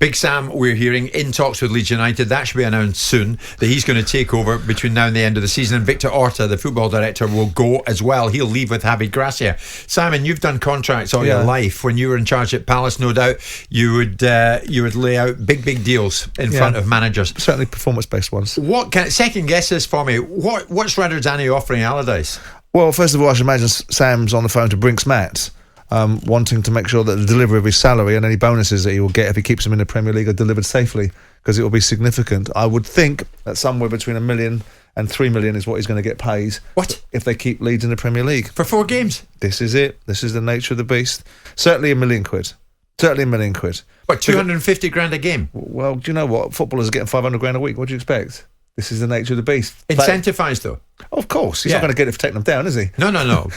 Big Sam, we're hearing, in talks with Leeds United. That should be announced soon, that he's going to take over between now and the end of the season. And Victor Orta, the football director, will go as well. He'll leave with Javi Gracia. Simon, you've done contracts all your life. When you were in charge at Palace, no doubt you would lay out big deals in front of managers. Certainly performance-based ones. Second guess this for me. What's Radrizzani offering Allardyce? Well, first of all, I should imagine Sam's on the phone to Brinks Matt, wanting to make sure that the delivery of his salary and any bonuses that he will get if he keeps him in the Premier League are delivered safely, because it will be significant. I would think that somewhere between £1 million and £3 million is what he's going to get paid. What? If they keep Leeds in the Premier League. For 4 games? This is it. This is the nature of the beast. Certainly £1 million. Certainly £1 million. What, 250 grand a game? Well, do you know what? Footballers are getting 500 grand a week. What do you expect? This is the nature of the beast. Incentivised, though? Of course. He's not going to get it for taking them down, is he? No.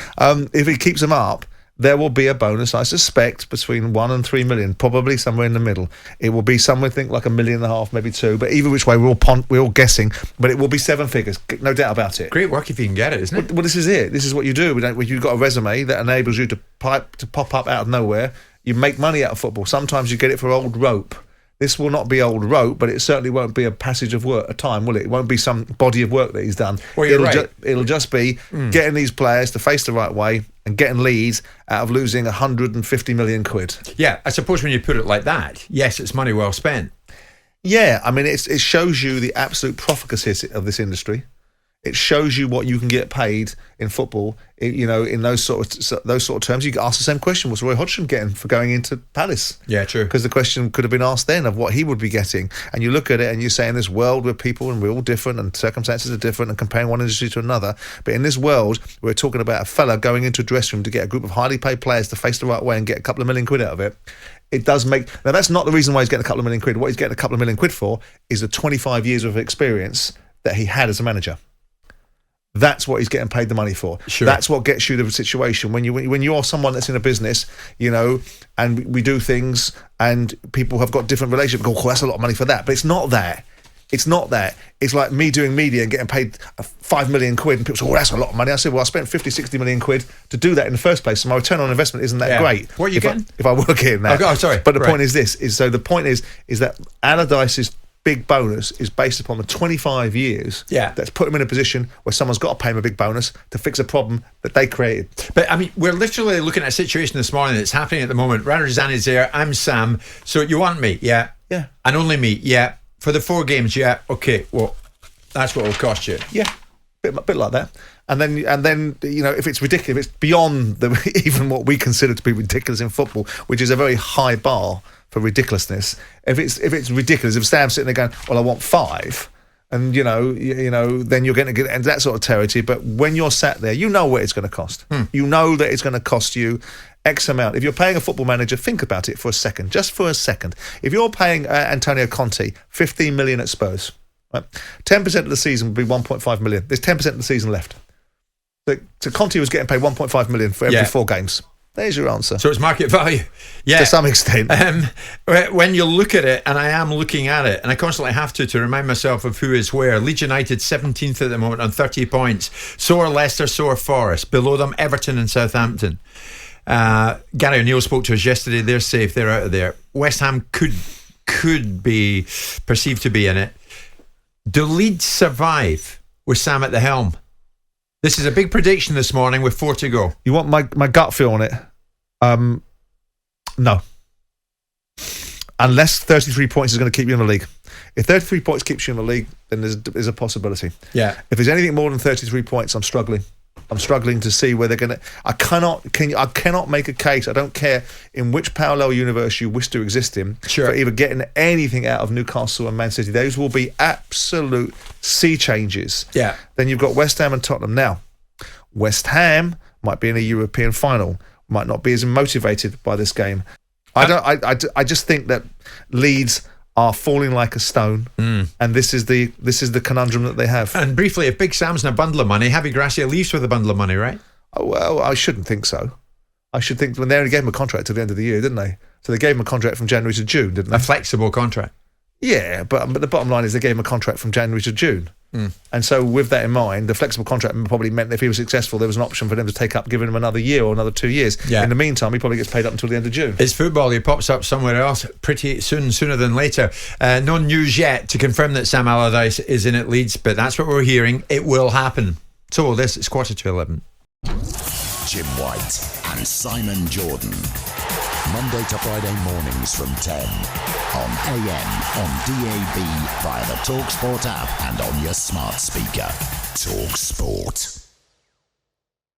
If he keeps them up, there will be a bonus, I suspect, between 1 and 3 million, probably somewhere in the middle. It will be somewhere, I think, like $1.5 million, maybe 2. But either which way, we're all guessing. But it will be 7 figures, no doubt about it. Great work if you can get it, isn't it? Well, this is it. This is what you do. You've got a resume that enables you to pop up out of nowhere. You make money out of football. Sometimes you get it for old rope. This will not be old rope, but it certainly won't be a passage of work, a time, will it? It won't be some body of work that he's done. Well, you're right. It'll just be getting these players to face the right way and getting Leeds out of losing 150 million quid. Yeah, I suppose when you put it like that, yes, it's money well spent. Yeah, I mean, it shows you the absolute profligacy of this industry. It shows you what you can get paid in football. In those sort of terms, you can ask the same question: what's Roy Hodgson getting for going into Palace? Yeah, true. Because the question could have been asked then of what he would be getting. And you look at it and you say, in this world where people and we're all different and circumstances are different and comparing one industry to another, but in this world, we're talking about a fella going into a dressing room to get a group of highly paid players to face the right way and get a couple of million quid out of it. It does make... Now, that's not the reason why he's getting a couple of million quid. What he's getting a couple of million quid for is the 25 years of experience that he had as a manager. That's what he's getting paid the money for. Sure. That's what gets you the situation. When you're someone that's in a business, and we do things and people have got different relationships, go, oh, that's a lot of money for that. But it's not that. It's not that. It's like me doing media and getting paid 5 million quid and people say, oh, that's a lot of money. I said, well, I spent 50, 60 million quid to do that in the first place, so my return on investment isn't that great. What are you getting? If I work in that. Oh, sorry. But the point is this, the point is that Allardyce's big bonus is based upon the 25 years that's put him in a position where someone's got to pay him a big bonus to fix a problem that they created. But I mean, we're literally looking at a situation this morning that's happening at the moment. Radrizzani's there, I'm Sam, so you want me? Yeah. And only me? Yeah. For the 4 games? Yeah. Okay, well, that's what it'll cost you. Yeah, bit like that. And then if it's ridiculous, if it's beyond even what we consider to be ridiculous in football, which is a very high bar for ridiculousness. If it's ridiculous, if Sam's sitting there going, well, I want 5, and then you're going to get into that sort of territory. But when you're sat there, you know what it's going to cost. You know that it's going to cost you X amount. If you're paying a football manager, think about it for a second, just for a second. If you're paying Antonio Conte 15 million at Spurs, right, 10% of the season would be 1.5 million. There's 10% of the season left. So Conte was getting paid 1.5 million for every 4 games. There's your answer. So it's market value. Yeah. To some extent. When you look at it, and I am looking at it, and I constantly have to remind myself of who is where. Leeds United 17th at the moment on 30 points. So are Leicester, so are Forest. Below them, Everton and Southampton. Gary O'Neill spoke to us yesterday. They're safe. They're out of there. West Ham could be perceived to be in it. Do Leeds survive with Sam at the helm? This is a big prediction this morning with 4 to go. You want my gut feel on it? No. Unless 33 points is going to keep you in the league. If 33 points keeps you in the league, then there's a possibility. Yeah. If there's anything more than 33 points, I'm struggling. I'm struggling to see where they're going to... I cannot make a case. I don't care in which parallel universe you wish to exist in, for either getting anything out of Newcastle and Man City. Those will be absolute sea changes. Yeah. Then you've got West Ham and Tottenham. Now, West Ham might be in a European final, might not be as motivated by this game. I just think that Leeds are falling like a stone, and this is the conundrum that they have. And briefly, if Big Sam's in a bundle of money, Javi Gracia leaves with a bundle of money, right? Oh, well, I shouldn't think so. I should think when they only gave him a contract till the end of the year, didn't they? So they gave him a contract from January to June, didn't they? A flexible contract. Yeah, but the bottom line is they gave him a contract from January to June. And so with that in mind, the flexible contract probably meant that if he was successful, there was an option for them to take up, giving him another year or another 2 years. Yeah. In the meantime, he probably gets paid up until the end of June. It's football. He pops up somewhere else pretty soon, sooner than later. No news yet to confirm that Sam Allardyce is in at Leeds, but that's what we're hearing. It will happen. So this is 11:15. Jim White and Simon Jordan. Monday to Friday mornings from 10 on AM, on DAB, via the talkSPORT app and on your smart speaker. talkSPORT.